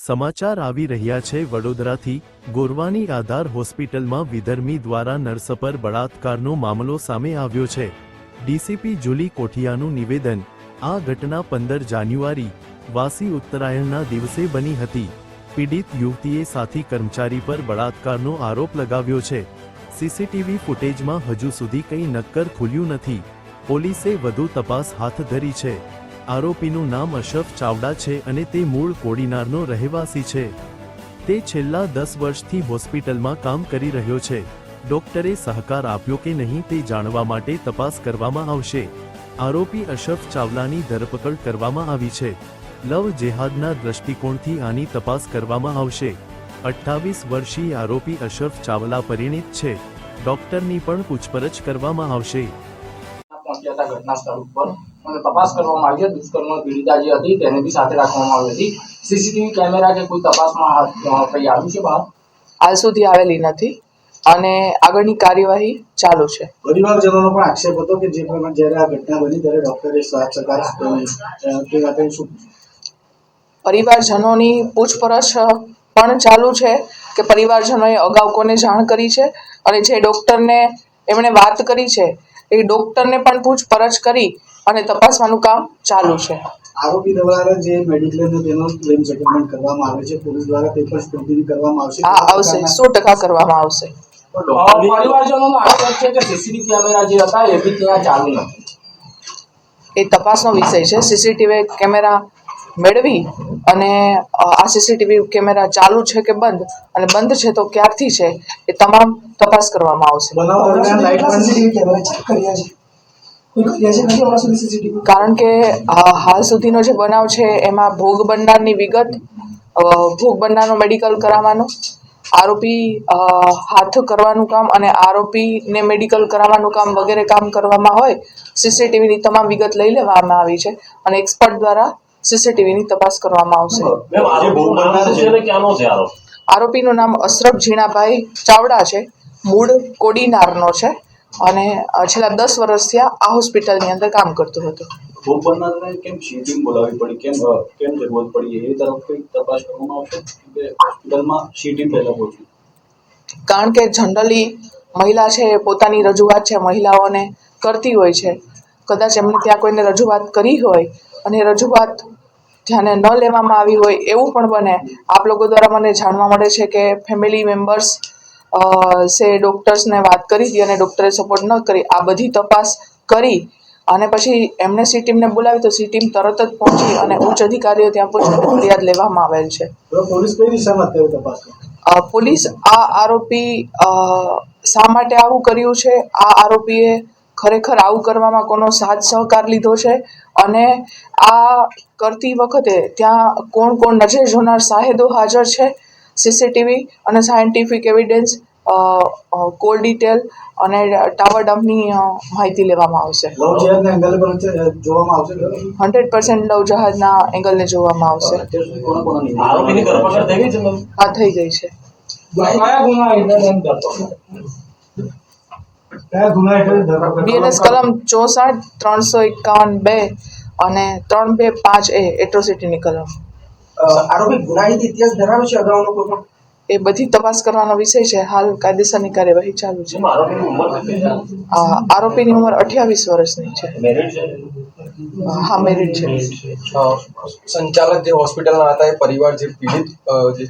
સમાચાર આવી રહ્યા છે વડોદરાથી। ગોરવાની આધાર હોસ્પિટલમાં વિધર્મી દ્વારા નર્સ પર બળાત્કારનો મામલો સામે આવ્યો છે। ડીસીપી જુલી કોઠિયાનું નિવેદન। આ ઘટના 15 જાન્યુઆરી વાસી ઉત્તરાયણના દિવસે બની હતી। પીડિત યુવતીએ સાથી કર્મચારી પર બળાત્કારનો આરોપ લગાવ્યો છે। સીસીટીવી ફૂટેજમાં હજુ સુધી કંઈ નક્કર ખુલ્યું નથી। પોલીસે વધુ તપાસ હાથ ધરી છે। આરોપીનું નામ અશરફ ચાવડા છે અને તે મૂળ કોડીનારનો રહેવાસી છે। તે છેલ્લા 10 વર્ષથી હોસ્પિટલમાં કામ કરી રહ્યો છે। ડોક્ટરે સહકાર આપ્યો કે નહીં તે જાણવા માટે તપાસ કરવામાં આવશે। આરોપી અશરફ ચાવલાની ધરપકડ કરવામાં આવી છે। લવ જેહાદના દૃષ્ટિકોણથી આની તપાસ કરવામાં આવશે। 28 વર્ષીય આરોપી અશરફ ચાવલા પરિણીત છે। ડોક્ટરની પણ પૂછપરછ કરવામાં આવશે। ઘટના સ્થળ ઉપર અને તપાસ કરવામાં આવી છે। દુષ્કર્મ પીડિતા જે હતી તેને બી સાથે રાખવામાં આવી હતી। સીસીટીવી કેમેરા કે કોઈ તપાસમાં કઈ આવ્યું છે બહાર? હાલ સુધી આવેલી નથી અને આગળની કાર્યવાહી ચાલુ છે। પરિવારજનોનો પણ આક્ષેપ હતો કે જે પ્રમાણે જ્યારે આ ઘટના બની ત્યારે ડોક્ટરે સાથ સહકાર આપ્યો નહીં, તે માટે શું? પરિવારજનોની પૂછપરછ પણ ચાલુ છે કે પરિવારજનોએ અગાઉ કોને જાણ કરી છે અને જે ડોક્ટરને એમણે વાત કરી છે એ ડોક્ટરને પણ પૂછપરછ કરી અને તપાસવાનું કામ ચાલુ છે। આરોપી દ્વારા જે મેડિક્લેમ તેનો ક્લેમ સેટલમેન્ટ કરવામાં આવે છે, પોલીસ દ્વારા તે પણ સ્પષ્ટીકરણ કરવામાં આવશે? હા, આવશે, 100% કરવામાં આવશે। પરિવારજનોનો આક્ષેપ છે કે સીસીટીવી કેમેરા જે હતા એ બી ત્યાં ચાલુ નથી। એ તપાસનો વિષય છે। સીસીટીવી કેમેરા મેળવી અને આ સીસીટીવી કેમેરા ચાલુ છે કે બંધ, અને બંધ છે તો ક્યારથી છે, એ તમામ તપાસ કરવામાં આવશે। બનાવ દરમિયાન લાઇટ સીસીટીવી કેમેરા ચેક કર્યા છે? કારણ કે હાલ સુધીનો જે બનાવ છે એમાં ભોગ બનનારની વિગત, ભોગ બનનારનો મેડિકલ કરાવવાનું, આરોપી હાથ કરવાનું કામ અને આરોપીને મેડિકલ કરાવવાનું કામ વગેરે કામ કરવામાં હોય, સીસીટીવીની તમામ વિગત લઈ લેવામાં આવી છે અને એક્સપર્ટ દ્વારા સીસીટીવીની તપાસ કરવામાં આવશે। આરોપીનું નામ અશરફ ઝીણાભાઈ ચાવડા છે, મૂળ કોડીનારનો છે અને છેલ્લા 10 વર્ષથી આ હોસ્પિટલની અંદર કામ કરતો હતો। ભોગ બનનારને કેમ સીટીમ બોલાવવી પડી, કેમ જરૂરત પડી, એ તરફ કોઈ તપાસ કરવામાં આવશે કે હોસ્પિટલમાં સીટીમ પહેલા પહોંચ્યું? કારણ કે જનરલી મહિલા છે એ પોતાની રજૂઆત છે મહિલાઓને કરતી હોય છે। કદાચ એમને ત્યાં કોઈને રજૂઆત કરી હોય અને રજૂઆત ધ્યાને ન લેવામાં આવી હોય એવું પણ બને। આપ લોકો દ્વારા મને જાણવા મળે છે કે ફેમિલી મેમ્બર્સ સે ડૉક્ટર્સને વાત કરી હતી અને ડૉક્ટરે સપોર્ટ ન કરી। આ બધી તપાસ કરી અને પછી એમને સી ટીમને બોલાવી તો સી ટીમ તરત જ પહોંચી અને ઉચ્ચ અધિકારીઓ ત્યાં પહોંચી ફરિયાદ લેવામાં આવેલ છે। પોલીસ કઈ દિશામાં અત્યારે તપાસ કરે? પોલીસ આ આરોપી શા માટે આવું કર્યું છે, આ આરોપીએ ખરેખર આવું કરવામાં કોનો સાથ સહકાર લીધો છે અને આ કરતી વખતે ત્યાં કોણ કોણ નજરે જોનાર સાહેદો હાજર છે, સીસીટીવી અને સાયન્ટિફિક એવિડન્સ, કોલ ડિટેલ અને ટાવર ડમ્પની માહિતી લેવામાં આવશે। 100% લવ જહાજના એંગલને જોવામાં આવશે। હા, થઈ ગઈ છે। BNS કલમ 64, 351(2) અને 325A એટ્રોસિટીની કલમ। આરોપી ગુનાહિત ઇતિહાસ ધરાવે છે અગાઉનો કોઈ પણ? એ બધી તપાસ કરવાનો વિષય છે। હાલ કાયદેસરની કાર્યવાહી ચાલુ છે। આરોપીની ઉંમર 28 વર્ષની છે। હા, મેરિડ છે। સંચાલક જે હોસ્પિટલના હતા એ પરિવાર જે પીડિત જે